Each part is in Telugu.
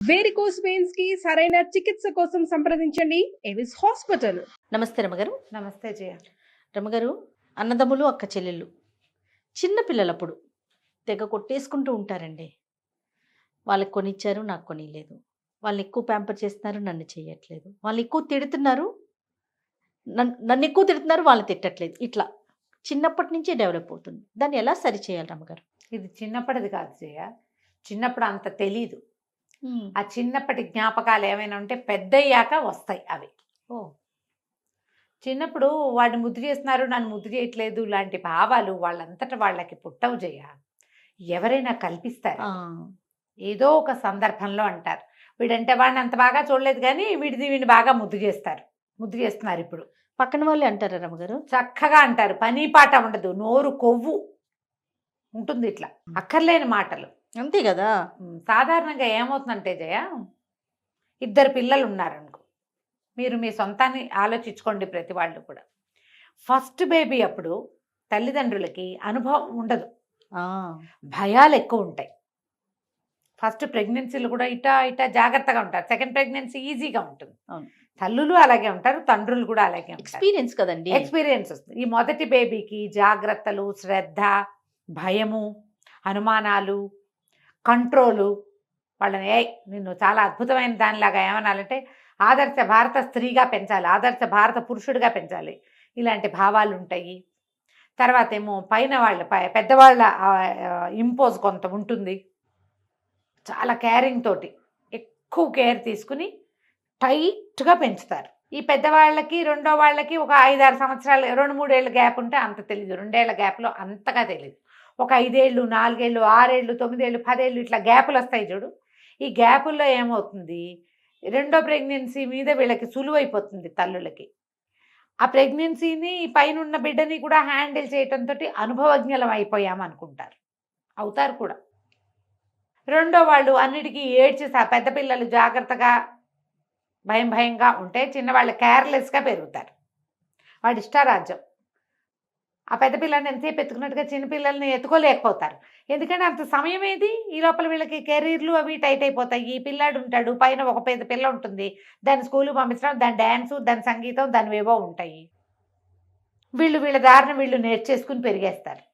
వేరికోస్ వెయిన్స్ కి సరైన చికిత్స కోసం సంప్రదించండి ఎవిస్ హాస్పిటల్. నమస్తే రమగారు. నమస్తే జయ. రమగారు, అన్నదమ్ములు అక్క చెల్లెళ్ళు చిన్న పిల్లలప్పుడు తెగ కొట్టేసుకుంటూ ఉంటారండి. వాళ్ళకి కొనిచ్చారు, నాకు కొనిలేదు. వాళ్ళు ఎక్కువ ప్యాంపర్ చేస్తున్నారు, నన్ను చేయట్లేదు. వాళ్ళు ఎక్కువ తిడుతున్నారు, నన్ను ఎక్కువ తిడుతున్నారు, వాళ్ళని తిట్టట్లేదు. ఇట్లా చిన్నప్పటి నుంచే డెవలప్ అవుతుంది. దాన్ని ఎలా సరి చేయాలి రమగారు? ఇది చిన్నప్పటిది కాదు జయ, చిన్నప్పుడు అంత తెలీదు. ఆ చిన్నప్పటి జ్ఞాపకాలు ఏమైనా ఉంటే పెద్దయ్యాక వస్తాయి అవి. చిన్నప్పుడు వాడిని ముద్దు చేస్తున్నారు, నన్ను ముద్దు చేయట్లేదు లాంటి భావాలు వాళ్ళంతటా వాళ్ళకి పుట్టవు జయ. ఎవరైనా కల్పిస్తారు. ఏదో ఒక సందర్భంలో అంటారు, వీడంటే వాడిని అంత బాగా చూడలేదు కానీ వీడిని బాగా ముద్దు చేస్తున్నారు. ఇప్పుడు పక్కన వాళ్ళే అంటారా రమగారు? చక్కగా అంటారు, పని పాట ఉండదు, నోరు కొవ్వు ఉంటుంది, ఇట్లా అక్కర్లేని మాటలు. అంతే కదా. సాధారణంగా ఏమవుతుందంటే జయ, ఇద్దరు పిల్లలు ఉన్నారనుకో, మీరు మీ సొంతాన్ని ఆలోచించుకోండి. ప్రతి వాళ్ళు కూడా ఫస్ట్ బేబీ అప్పుడు తల్లిదండ్రులకి అనుభవం ఉండదు, భయాలు ఎక్కువ ఉంటాయి. ఫస్ట్ ప్రెగ్నెన్సీలు కూడా ఇటా జాగ్రత్తగా ఉంటారు. సెకండ్ ప్రెగ్నెన్సీ ఈజీగా ఉంటుంది. తల్లులు అలాగే ఉంటారు, తండ్రులు కూడా అలాగే ఉంటారు. ఎక్స్పీరియన్స్ కదండి, ఎక్స్పీరియన్స్ వస్తుంది. ఈ మొదటి బేబీకి జాగ్రత్తలు, శ్రద్ధ, భయము, అనుమానాలు, కంట్రోలు. వాళ్ళని నిన్ను చాలా అద్భుతమైన దానిలాగా ఏమనాలంటే ఆదర్శ భారత స్త్రీగా పెంచాలి, ఆదర్శ భారత పురుషుడిగా పెంచాలి, ఇలాంటి భావాలు ఉంటాయి. తర్వాత ఏమో పైన వాళ్ళ పెద్దవాళ్ళ ఇంపోజ్ కొంత ఉంటుంది. చాలా కేరింగ్ తోటి ఎక్కువ కేర్ తీసుకుని టైట్గా పెంచుతారు. ఈ పెద్దవాళ్ళకి రెండో వాళ్ళకి ఒక 5-6 సంవత్సరాలు, 2-3 ఏళ్ళ గ్యాప్ ఉంటే అంత తెలియదు. 2 ఏళ్ల గ్యాప్లో అంతగా తెలియదు. ఒక 5 ఏళ్ళు, 4 ఏళ్ళు, 6 ఏళ్ళు, 9 ఏళ్ళు, 10 ఏళ్ళు ఇట్లా గ్యాపులు వస్తాయి చూడు. ఈ గ్యాపుల్లో ఏమవుతుంది, రెండో ప్రెగ్నెన్సీ మీద వీళ్ళకి సులువైపోతుంది తల్లులకి. ఆ ప్రెగ్నెన్సీని, పైన ఉన్న బిడ్డని కూడా హ్యాండిల్ చేయటంతో అనుభవజ్ఞలం అయిపోయామనుకుంటారు, అవుతారు కూడా. రెండో వాళ్ళు అన్నిటికీ ఏడ్చి, పెద్ద పిల్లలు జాగ్రత్తగా భయంగా ఉంటే చిన్నవాళ్ళు కేర్లెస్గా పెరుగుతారు. వాడి ఇష్టారాజ్యం. ఆ పెద్ద పిల్లల్ని ఎంతసేపు ఎత్తుకున్నట్టుగా చిన్నపిల్లల్ని ఎత్తుకోలేకపోతారు. ఎందుకంటే అంత సమయం ఏది, ఈ లోపల వీళ్ళకి కెరీర్లు అవి టైట్ అయిపోతాయి. ఈ పిల్లాడు ఉంటాడు, పైన ఒక పెద్ద పిల్ల ఉంటుంది, దాని స్కూల్కి పంపించడం, దాని డ్యాన్సు, దాని సంగీతం, దానివేవో ఉంటాయి. వీళ్ళ దారిని వీళ్ళు నేర్చేసుకుని పెరిగేస్తారు.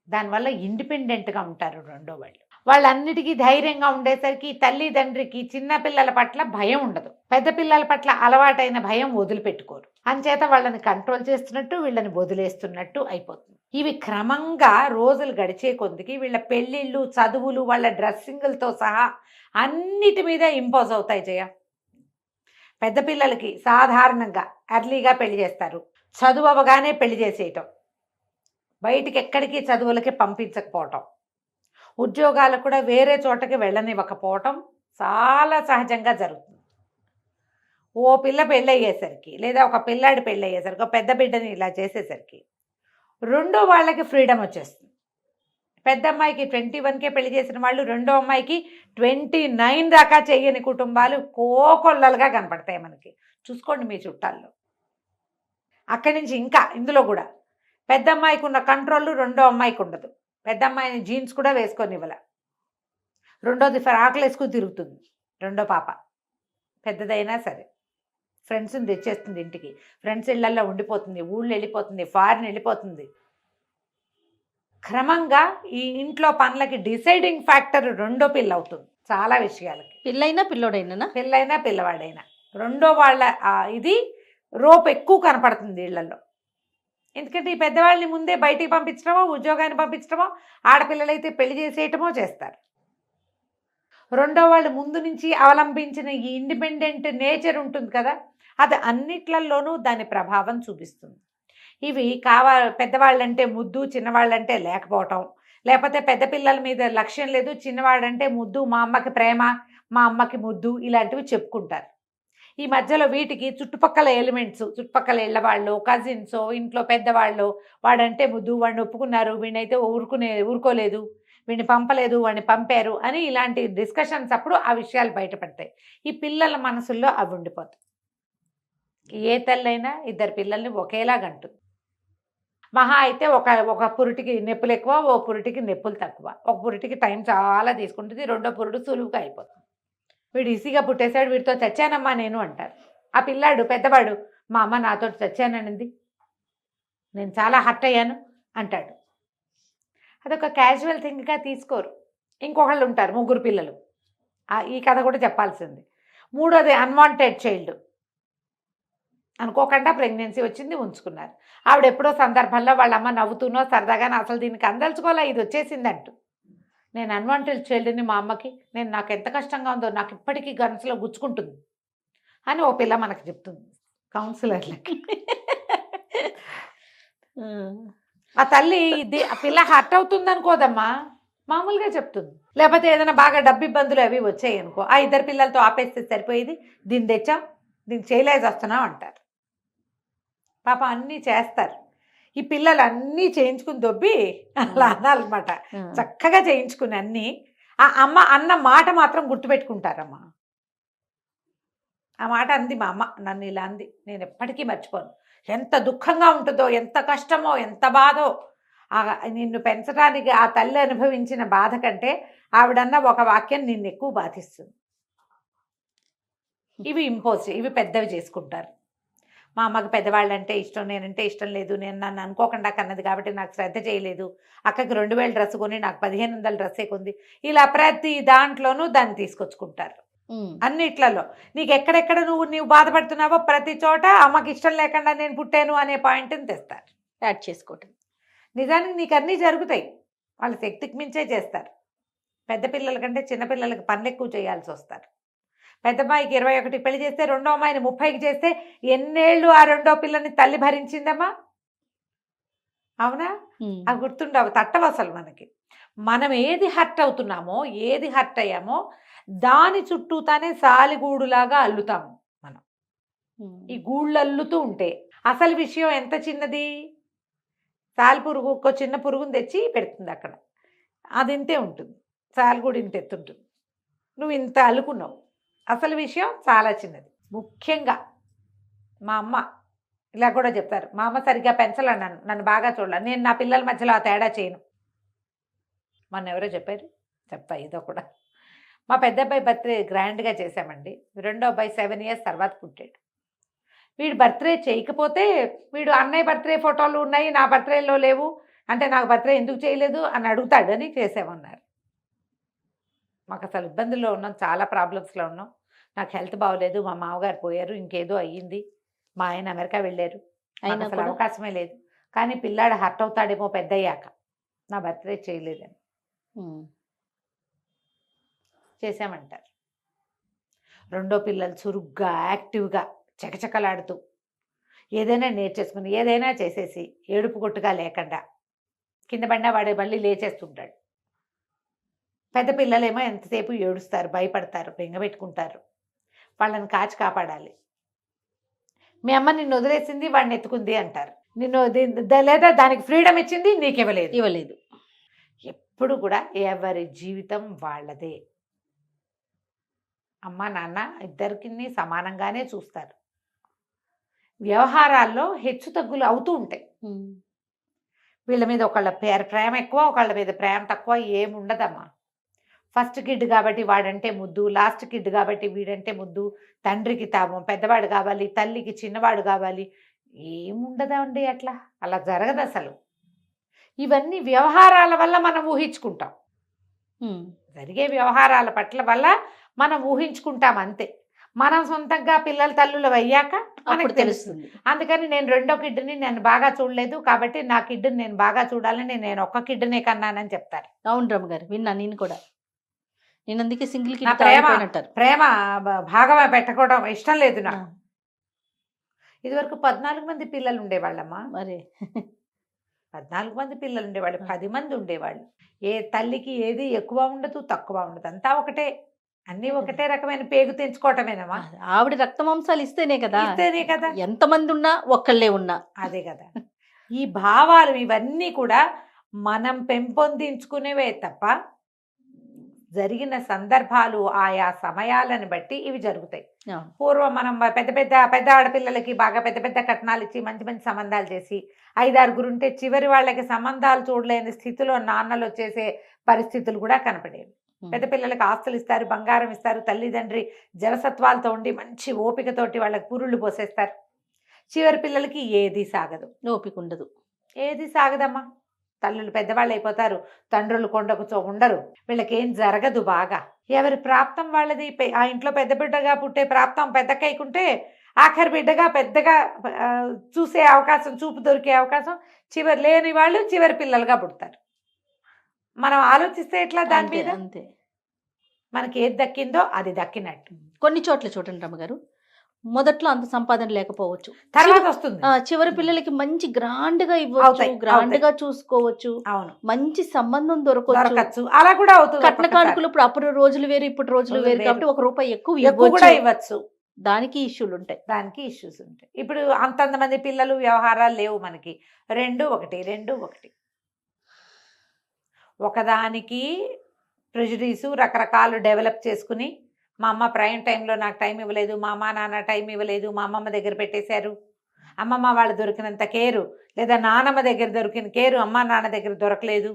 దానివల్ల ఇండిపెండెంట్గా ఉంటారు రెండో వాళ్ళు. వాళ్ళన్నిటికీ ధైర్యంగా ఉండేసరికి తల్లిదండ్రికి చిన్న పిల్లల పట్ల భయం ఉండదు, పెద్ద పిల్లల పట్ల అలవాటైన భయం వదిలిపెట్టుకోరు. అంచేత వాళ్ళని కంట్రోల్ చేస్తున్నట్టు, వీళ్ళని వదిలేస్తున్నట్టు అయిపోతుంది. ఇవి క్రమంగా రోజులు గడిచే కొద్దికి వీళ్ళ పెళ్ళిళ్ళు, చదువులు, వాళ్ళ డ్రెస్సింగులతో సహా అన్నిటి మీద ఇంపోజ్ అవుతాయి జయ. పెద్ద పిల్లలకి సాధారణంగా ఎర్లీగా పెళ్లి చేస్తారు, చదువు అవగానే పెళ్లి చేసేయటం, బయటికి ఎక్కడికి చదువులకి పంపించకపోవటం, ఉద్యోగాలకు కూడా వేరే చోటకి వెళ్ళనివ్వకపోవటం చాలా సహజంగా జరుగుతుంది. ఓ పిల్ల పెళ్ళయ్యేసరికి, లేదా ఒక పిల్లాడి పెళ్ళయ్యేసరికి, ఒక పెద్ద బిడ్డని ఇలా చేసేసరికి రెండో వాళ్ళకి ఫ్రీడమ్ వచ్చేస్తుంది. పెద్ద అమ్మాయికి 21కే పెళ్లి చేసిన వాళ్ళు రెండో అమ్మాయికి 29 దాకా చేయని కుటుంబాలు కోకొల్లలుగా కనపడతాయి మనకి. చూసుకోండి మీ చుట్టాల్లో. అక్కడి నుంచి ఇంకా ఇందులో కూడా పెద్ద అమ్మాయికి ఉన్న కంట్రోల్ రెండో అమ్మాయికి ఉండదు. పెద్ద అమ్మాయిని జీన్స్ కూడా వేసుకొని ఇవ్వాల, రెండోది ఫ్రాకులు వేసుకుని తిరుగుతుంది రెండో పాప. పెద్దదైనా సరే ఫ్రెండ్స్ని తెచ్చేస్తుంది ఇంటికి, ఫ్రెండ్స్ ఇళ్లల్లో ఉండిపోతుంది, ఊళ్ళు వెళ్ళిపోతుంది, ఫారిన్ వెళ్ళిపోతుంది. క్రమంగా ఈ ఇంట్లో పనులకి డిసైడింగ్ ఫ్యాక్టర్ రెండో పిల్ల అవుతుంది చాలా విషయాలకి. పిల్లైనా పిల్లోడైనా, పిల్లైనా పిల్లవాడైనా రెండో వాళ్ళ ఇది రోప్ ఎక్కువ కనపడుతుంది ఇళ్లలో. ఎందుకంటే ఈ పెద్దవాళ్ళని ముందే బయటికి పంపించడమో, ఉద్యోగాన్ని పంపించడమో, ఆడపిల్లలైతే పెళ్లి చేసేయటమో చేస్తారు. రెండో వాళ్ళు ముందు నుంచి అవలంబించిన ఈ ఇండిపెండెంట్ నేచర్ ఉంటుంది కదా, అది అన్నిట్లలోనూ దాని ప్రభావం చూపిస్తుంది. ఇవి పెద్దవాళ్ళంటే ముద్దు, చిన్నవాళ్ళంటే లేకపోవటం, లేకపోతే పెద్ద పిల్లల మీద లక్ష్యం లేదు, చిన్నవాడంటే ముద్దు, మా అమ్మకి ప్రేమ, మా అమ్మకి ముద్దు, ఇలాంటివి చెప్పుకుంటారు. ఈ మధ్యలో వీటికి చుట్టుపక్కల ఎలిమెంట్స్, చుట్టుపక్కల ఇళ్ళవాళ్ళు, కజిన్స్, ఇంట్లో పెద్దవాళ్ళు, వాడంటే ముద్దు, వాడిని ఒప్పుకున్నారు, వీడినైతే ఊరుకోలేదు, వీడిని పంపలేదు, వాడిని పంపారు అని ఇలాంటి డిస్కషన్స్ అప్పుడు ఆ విషయాలు బయటపడతాయి. ఈ పిల్లల మనసుల్లో అవి ఉండిపోతాయి. ఏ తల్లైనా ఇద్దరు పిల్లల్ని ఒకేలాగంటుంది. మహా అయితే ఒక పురుటికి నొప్పులు ఎక్కువ, ఓ పురుటికి నొప్పులు తక్కువ, ఒక పురుటికి టైం చాలా తీసుకుంటుంది, రెండో పురుడు సులువుగా అయిపోతుంది. వీడు ఈసీగా పుట్టేశాడు, వీడితో చచ్చానమ్మా నేను అంటారు. ఆ పిల్లాడు పెద్దవాడు మా అమ్మ నాతో చచ్చాననింది, నేను చాలా హర్ట్ అయ్యాను అంటాడు. అదొక క్యాజువల్ థింగ్గా తీసుకోరు. ఇంకొకళ్ళు ఉంటారు, 3 పిల్లలు. ఈ కథ కూడా చెప్పాల్సింది. మూడోది అన్వాంటెడ్ చైల్డ్, అనుకోకుండా ప్రెగ్నెన్సీ వచ్చింది, ఉంచుకున్నారు. ఆవిడ ఎప్పుడో సందర్భంలో వాళ్ళ అమ్మ నవ్వుతూనో సరదాగానో అసలు దీనికి అందలుచుకోలే, ఇది వచ్చేసిందంటూ, నేను అన్వాంటెడ్ చైల్డ్ని మా అమ్మకి, నాకు ఎంత కష్టంగా ఉందో నాకు ఇప్పటికీ గన్స్లో గుచ్చుకుంటుంది అని ఓ పిల్ల మనకు చెప్తుంది కౌన్సిలర్లకి. ఆ తల్లి ఆ పిల్ల హర్ట్ అవుతుంది అనుకోదమ్మా, మామూలుగా చెప్తుంది. లేకపోతే ఏదైనా బాగా డబ్బు ఇబ్బందులు అవి వచ్చాయి అనుకో, ఆ 2 పిల్లలతో ఆపేస్తే సరిపోయేది, దీన్ని తెచ్చాం, దీన్ని చేయలేసి వస్తున్నాం అంటారు. పాప అన్నీ చేస్తారు. ఈ పిల్లలు అన్నీ చేయించుకుని దొబ్బి అలా అనాలన్నమాట. చక్కగా చేయించుకుని అన్నీ ఆ అమ్మ అన్న మాట మాత్రం గుర్తుపెట్టుకుంటారమ్మా. ఆ మాట అంది మా అమ్మ, నన్ను ఇలా అంది, నేను ఎప్పటికీ మర్చిపోను. ఎంత దుఃఖంగా ఉంటుందో, ఎంత కష్టమో, ఎంత బాధో. నిన్ను పెంచడానికి ఆ తల్లి అనుభవించిన బాధ కంటే ఆవిడన్న ఒక వాక్యం నిన్ను ఎక్కువ బాధిస్తుంది. ఇవి ఇవి పెద్దవి చేసుకుంటారు. మా అమ్మకి పెద్దవాళ్ళంటే ఇష్టం, నేనంటే ఇష్టం లేదు, నేను నన్ను అనుకోకుండా కన్నది కాబట్టి నాకు శ్రద్ధ చేయలేదు, అక్కకి 2000 డ్రెస్ కొని నాకు 1500 డ్రెస్సే కొంది. ఇలా ప్రతి దాంట్లోనూ దాన్ని తీసుకొచ్చుకుంటారు. అన్నిట్లలో నీకు ఎక్కడెక్కడ నువ్వు బాధపడుతున్నావో ప్రతి చోట అమ్మకి ఇష్టం లేకుండా నేను పుట్టాను అనే పాయింట్ని తెస్తారు, యాడ్ చేసుకోవటం. నిజానికి నీకు అన్నీ జరుగుతాయి, వాళ్ళ శక్తికి మించే చేస్తారు. పెద్ద పిల్లల కంటే చిన్నపిల్లలకి పనులు ఎక్కువ చేయాల్సి వస్తారు. పెద్ద అమ్మాయికి 21 పెళ్లి చేస్తే రెండో అమ్మాయిని 30కి చేస్తే ఎన్నేళ్ళు ఆ రెండో పిల్లని తల్లి భరించిందమ్మా, అవునా? అవి గుర్తుండవు, తట్టవు అసలు మనకి. మనం ఏది హర్ట్ అవుతున్నామో, ఏది హర్ట్ అయ్యామో దాని చుట్టూతానే సాలిగూడులాగా అల్లుతాము మనం. ఈ గూళ్ళు అల్లుతూ ఉంటే అసలు విషయం ఎంత చిన్నది, సాలి పురుగు ఒక చిన్న పురుగుని తెచ్చి పెడుతుంది అక్కడ, అది ఇంతే ఉంటుంది, సాలిగూడు ఇంత ఎత్తుంటుంది, నువ్వు ఇంత అల్లుకున్నావు. అసలు విషయం చాలా చిన్నది. ముఖ్యంగా మా అమ్మ ఇలా కూడా చెప్తారు, మా అమ్మ సరిగ్గా పెంచలేను, నన్ను బాగా చూడాలి, నేను నా పిల్లల మధ్యలో ఆ తేడా చేయను. మొన్న ఎవరో చెప్పారు, చెప్తా ఇదో కూడా. మా పెద్ద అబ్బాయి బర్త్డే గ్రాండ్గా చేశామండి. రెండో అబ్బాయి 7 years తర్వాత పుట్టాడు. వీడు బర్త్డే చేయకపోతే, వీడు అన్నయ్య బర్త్డే ఫోటోలు ఉన్నాయి నా బర్త్డేలో లేవు అంటే, నాకు బర్త్డే ఎందుకు చేయలేదు అని అడుగుతాడని చేసామన్నారు. మాకు అసలు ఇబ్బందుల్లో ఉన్నాం, చాలా ప్రాబ్లమ్స్లో ఉన్నాం. నాకు హెల్త్ బాగోలేదు, మా మామగారు పోయారు, ఇంకేదో అయ్యింది, మా ఆయన అమెరికా వెళ్ళారు, అసలు అవకాశమే లేదు. కానీ పిల్లాడు హర్ట్ అవుతాడేమో పెద్ద అయ్యాక, నా బర్త్డే చేయలేదని చేసామంటారు. రెండో పిల్లలు చురుగ్గా యాక్టివ్గా చకచకలాడుతూ ఏదైనా నేర్చేసుకుని ఏదైనా చేసేసి ఏడుపు కొట్టుగా లేకుండా, కింద పడినా వాడే మళ్ళీ లేచేస్తుంటాడు. పెద్ద పిల్లలేమో ఎంతసేపు ఏడుస్తారు, భయపడతారు, బెంగపెట్టుకుంటారు. వాళ్ళని కాచి కాపాడాలి. మీ అమ్మ నిన్ను వదిలేసింది, వాడిని ఎత్తుకుంది అంటారు. నిన్ను లేదా దానికి ఫ్రీడమ్ ఇచ్చింది, నీకు ఇవ్వలేదు. ఎప్పుడు కూడా ఎవరి జీవితం వాళ్ళదే. అమ్మ నాన్న ఇద్దరికి సమానంగానే చూస్తారు. వ్యవహారాల్లో హెచ్చు తగ్గులు అవుతూ ఉంటాయి. వీళ్ళ మీద ఒకళ్ళ ప్రేమ ఎక్కువ, ఒకళ్ళ మీద ప్రేమ తక్కువ ఏముండదమ్మా. ఫస్ట్ కిడ్ కాబట్టి వాడంటే ముద్దు, లాస్ట్ కిడ్ కాబట్టి వీడంటే ముద్దు, తండ్రికి పెద్దవాడు కావాలి, తల్లికి చిన్నవాడు కావాలి, ఏముండదండి. అలా జరగదు అసలు. ఇవన్నీ వ్యవహారాల వల్ల మనం ఊహించుకుంటాం, జరిగే వ్యవహారాల పట్ల వల్ల మనం ఊహించుకుంటాం అంతే. మనం సొంతంగా పిల్లల తల్లులు అయ్యాక మనకు తెలుస్తుంది. అందుకని నేను రెండో కిడ్ని నేను బాగా చూడలేదు కాబట్టి నా కిడ్ని నేను బాగా చూడాలని నేను ఒక్క కిడ్నే కన్నానని చెప్తారు. అవును రమ్మగారు, విన్నా నేను కూడా. నేను అందుకే సింగిల్ ప్రేమ భాగమే పెట్టుకోవడం ఇష్టం లేదు నాకు. ఇదివరకు 14 మంది పిల్లలు ఉండేవాళ్ళమ్మా. మరి 14 మంది పిల్లలు ఉండేవాళ్ళు, 10 మంది ఉండేవాళ్ళు. ఏ తల్లికి ఏది ఎక్కువ ఉండదు, తక్కువ ఉండదు, అంతా ఒకటే, అన్నీ ఒకటే రకమైన పేగు తెంచుకోవటమేనమ్మా. ఆవిడ రక్త మాంసాలు ఇస్తేనే కదా ఎంతమంది ఉన్నా ఒక్కళ్ళే ఉన్నా. అదే కదా. ఈ భావాలు ఇవన్నీ కూడా మనం పెంపొందించుకునేవే తప్ప జరిగిన సందర్భాలు ఆయా సమయాలను బట్టి ఇవి జరుగుతాయి. పూర్వం మనం పెద్ద ఆడపిల్లలకి బాగా పెద్ద కట్నాలు ఇచ్చి మంచి మంచి సంబంధాలు చేసి 5-6 ఉంటే చివరి వాళ్ళకి సంబంధాలు చూడలేని స్థితిలో నాన్నలు వచ్చేసే పరిస్థితులు కూడా కనపడేవి. పెద్ద పిల్లలకి ఆస్తులు ఇస్తారు, బంగారం ఇస్తారు, తల్లిదండ్రి జవసత్వాలతో ఉండి మంచి ఓపికతోటి వాళ్ళకి పురుళ్ళు పోసేస్తారు. చివరి పిల్లలకి ఏది సాగదు, ఓపిక ఉండదు. ఏది సాగదమ్మా. తల్లులు పెద్దవాళ్ళు అయిపోతారు, తండ్రులు కొండకు ఉండరు, వీళ్ళకి ఏం జరగదు. బాగా ఎవరి ప్రాప్తం వాళ్ళది. ఆ ఇంట్లో పెద్ద బిడ్డగా పుట్టే ప్రాప్తం పెద్దకైకుంటే ఆఖరి బిడ్డగా పెద్దగా చూసే అవకాశం, చూపు దొరికే అవకాశం చివరి లేని వాళ్ళు చివరి పిల్లలుగా పుడతారు. మనం ఆలోచిస్తే ఎట్లా దాని మీద? అంతే. మనకి ఏది దక్కిందో అది దక్కినట్టు. కొన్ని చోట్ల చూడండి రమ్మగారు, మొదట్లో అంత సంపాదన లేకపోవచ్చు, తర్వాత వస్తుంది. చివరి పిల్లలకి మంచి గ్రాండ్ గా ఇవ్వచ్చు, గ్రాండ్ గా చూసుకోవచ్చు, అవును, మంచి సంబంధం దొరకవచ్చు. అలా కూడా అవుతుంది. కట్న కానుకలు ఇప్పుడు అప్పుడు రోజులు వేరు, ఇప్పుడు రోజులు వేరు కాబట్టి ₹1 ఎక్కువ కూడా ఇవ్వచ్చు. దానికి ఇష్యూలు ఉంటాయి, దానికి ఇష్యూస్ ఉంటాయి. ఇప్పుడు అంతంతమంది పిల్లలు వ్యవహారాలు లేవు మనకి. 2-1 ఒకదానికి ప్రెజుడీసు రకరకాలు డెవలప్ చేసుకుని, మా అమ్మ ప్రైమ్ టైంలో నాకు టైం ఇవ్వలేదు, మా అమ్మ నాన్న టైం ఇవ్వలేదు, మా అమ్మమ్మ దగ్గర పెట్టేశారు, అమ్మమ్మ వాళ్ళు దొరికినంత కేరు, లేదా నాన్నమ్మ దగ్గర దొరికిన కేరు అమ్మ నాన్న దగ్గర దొరకలేదు,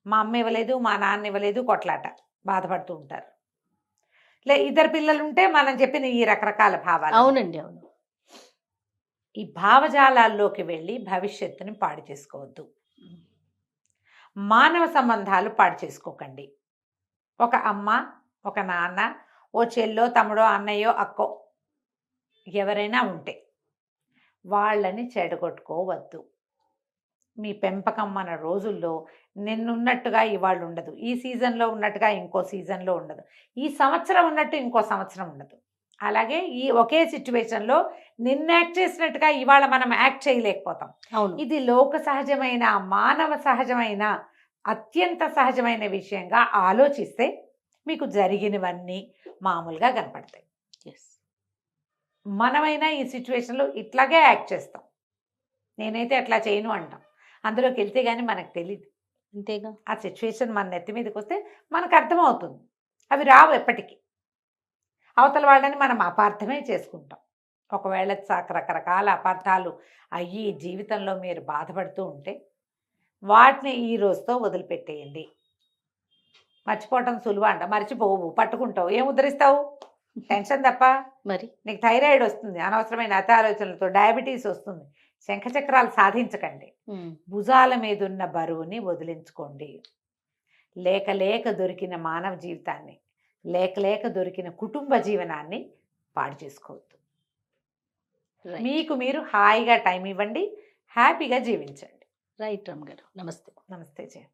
మా అమ్మ ఇవ్వలేదు, మా నాన్న ఇవ్వలేదు, కొట్లాట, బాధపడుతూ ఉంటారు. ఇద్దరు పిల్లలు ఉంటే మనం చెప్పిన ఈ రకరకాల భావాలు. అవునండి, అవును. ఈ భావజాలాల్లోకి వెళ్ళి భవిష్యత్తుని పాడు చేసుకోవద్దు. మానవ సంబంధాలు పాడు చేసుకోకండి. ఒక అమ్మ, ఒక నాన్న, ఓ చెల్లో, తమ్ముడో, అన్నయ్యో, అక్కో ఎవరైనా ఉంటే వాళ్ళని చెడగొట్టుకోవద్దు. మీ పెంపకం మన రోజుల్లో నిన్నున్నట్టుగా ఇవాళ ఉండదు, ఈ సీజన్లో ఉన్నట్టుగా ఇంకో సీజన్లో ఉండదు, ఈ సంవత్సరం ఉన్నట్టు ఇంకో సంవత్సరం ఉండదు. అలాగే ఈ ఒకే సిచ్యువేషన్లో నిన్న యాక్ట్ చేసినట్టుగా ఇవాళ మనం యాక్ట్ చేయలేకపోతాం. ఇది లోక సహజమైన, మానవ సహజమైన, అత్యంత సహజమైన విషయంగా ఆలోచిస్తే మీకు జరిగినవన్నీ మామూలుగా కనపడతాయి. మనమైనా ఈ సిచ్యువేషన్లో ఇట్లాగే యాక్ట్ చేస్తాం. నేనైతే అట్లా చేయను అంటాం. అందులోకి వెళ్తే కానీ మనకు తెలియదు. అంతేగా, ఆ సిచ్యువేషన్ మన నెత్తి మీదకి వస్తే మనకు అర్థమవుతుంది. అవి రావు ఎప్పటికీ. అవతల వాళ్ళని మనం అపార్థమే చేసుకుంటాం. ఒకవేళ రకరకాల అపార్థాలు అయ్యి జీవితంలో మీరు బాధపడుతూ ఉంటే వాటిని ఈ రోజుతో వదిలిపెట్టేయండి. మర్చిపోవటం సులువు అంట, మర్చిపోవు, పట్టుకుంటావు, ఏం ఉద్ధరిస్తావు? టెన్షన్ తప్ప. మరి నీకు థైరాయిడ్ వస్తుంది, అనవసరమైన అతి ఆలోచనలతో డయాబెటీస్ వస్తుంది. శంఖచక్రాలు సాధించకండి. భుజాల మీద ఉన్న బరువుని వదిలించుకోండి. లేక లేక దొరికిన మానవ జీవితాన్ని, లేక లేక దొరికిన కుటుంబ జీవనాన్ని పాడు చేసుకోవద్దు. మీకు మీరు హాయిగా టైం ఇవ్వండి, హ్యాపీగా జీవించండి. రైట్ రమ్ గారు, నమస్తే. నమస్తే జయ.